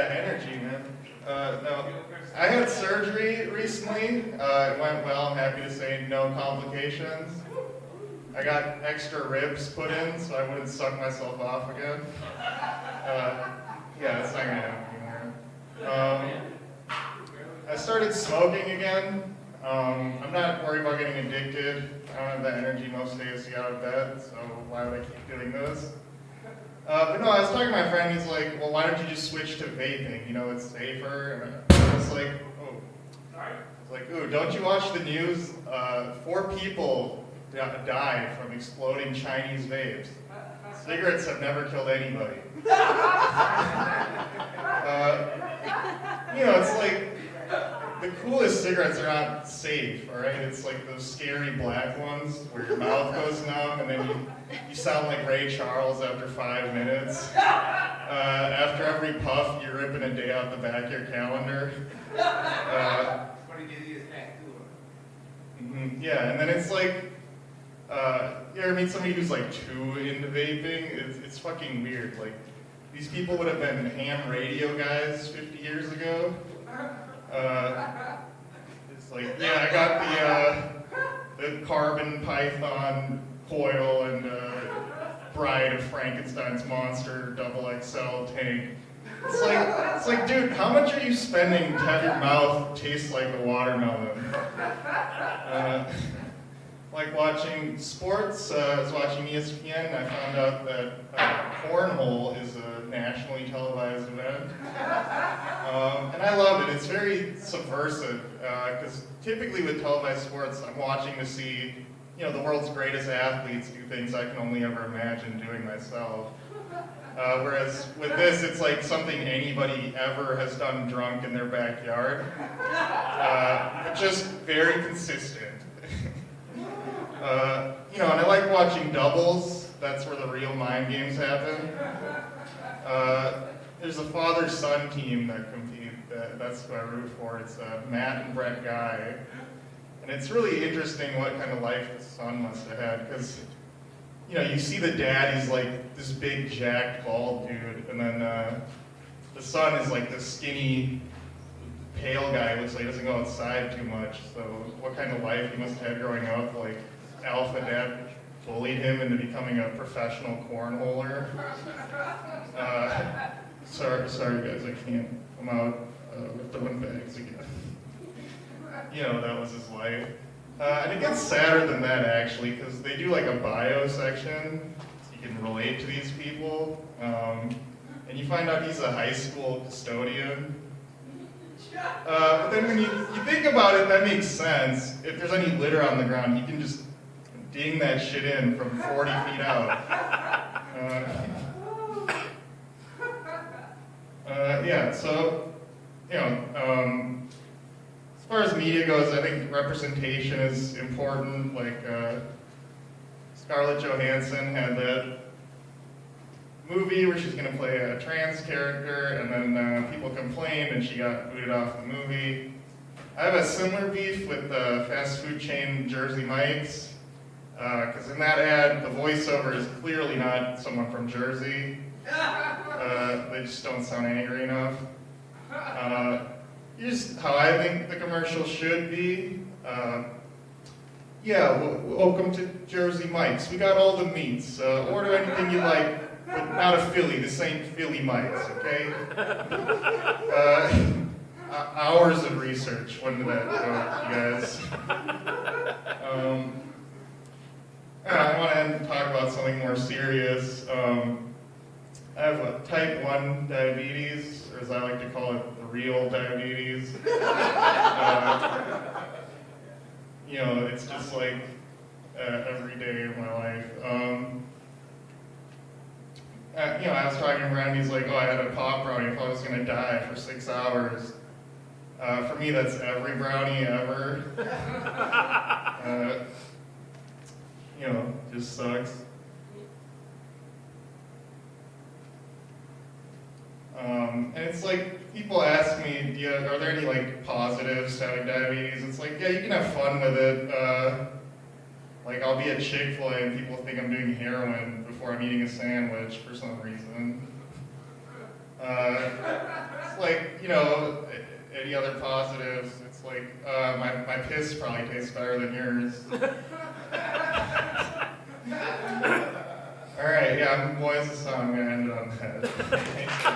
Energy, man. No, I had surgery recently. It went well. I'm happy to say no complications. I got extra ribs put in so I wouldn't suck myself off again. Yeah, that's not gonna happen anymore. I started smoking again. I'm not worried about getting addicted. I don't have the energy most days to get out of bed, so why would I keep doing this? But no, I was talking to my friend, he's like, well, why don't you just switch to vaping? You know, it's safer. And I was like, oh. I was like, ooh, don't you watch the news? 4 people died from exploding Chinese vapes. Cigarettes have never killed anybody. You know, it's like, the coolest cigarettes are not safe, all right? It's like those scary black ones where your mouth goes numb and then you sound like Ray Charles after 5 minutes. After every puff, you're ripping a day out the back of your calendar. Yeah, and then it's like, you ever meet somebody who's like too into vaping? It's fucking weird. Like, these people would have been ham radio guys 50 years ago. It's like, yeah, I got the carbon python coil and Bride of Frankenstein's monster double XL tank. It's like, dude, how much are you spending to have your mouth taste like a watermelon? Like watching sports, I was watching ESPN, I found out that cornhole is a nationally televised event. And I love it. It's very subversive, because typically with televised sports, I'm watching to see, you know, the world's greatest athletes do things I can only ever imagine doing myself. Whereas with this, it's like something anybody ever has done drunk in their backyard, but just very consistent. You know, and I like watching doubles. That's where the real mind games happen. There's a father-son team that compete. That's who I root for. It's Matt and Brett Guy. And it's really interesting what kind of life the son must have had, because, you know, you see the dad, he's like this big, jacked, bald dude, and then the son is like this skinny, pale guy, looks like he doesn't go outside too much. So what kind of life he must have had growing up, like alpha dad bullied him into becoming a professional cornholer. Sorry guys, I can't come out with throwing bags again. You know, that was his life. And it gets sadder than that, actually, because they do like a bio section, so you can relate to these people. And you find out he's a high school custodian. But then when you think about it, that makes sense. If there's any litter on the ground, he can just ding that shit in from 40 feet out. Yeah, so, you know, as far as media goes, I think representation is important. Like, Scarlett Johansson had that movie where she's going to play a trans character, and then people complained and she got booted off the movie. I have a similar beef with the fast food chain Jersey Mike's, because in that ad, the voiceover is clearly not someone from Jersey. They just don't sound angry enough. Here's how I think the commercial should be. Yeah, welcome to Jersey Mike's. We got all the meats. Order anything you like, but not a Philly. This ain't Philly Mike's, okay? Hours of research went into that joke, you guys. I want to end and talk about something more serious. I have type 1 diabetes, or as I like to call it, the real diabetes. You know, it's just like every day of my life. You know, I was talking to a friend, he's like, oh, I had a pop brownie, I thought I was going to die for 6 hours. For me, that's every brownie ever. You know, just sucks. And it's like, people ask me, are there any like positives to having diabetes? It's like, yeah, you can have fun with it. Like, I'll be at Chick-fil-A and people think I'm doing heroin before I'm eating a sandwich for some reason. It's know, any other positives? It's like, my piss probably tastes better than yours. All right, yeah, I'm Moiz Hasan. I'm going to end it on that. Thanks for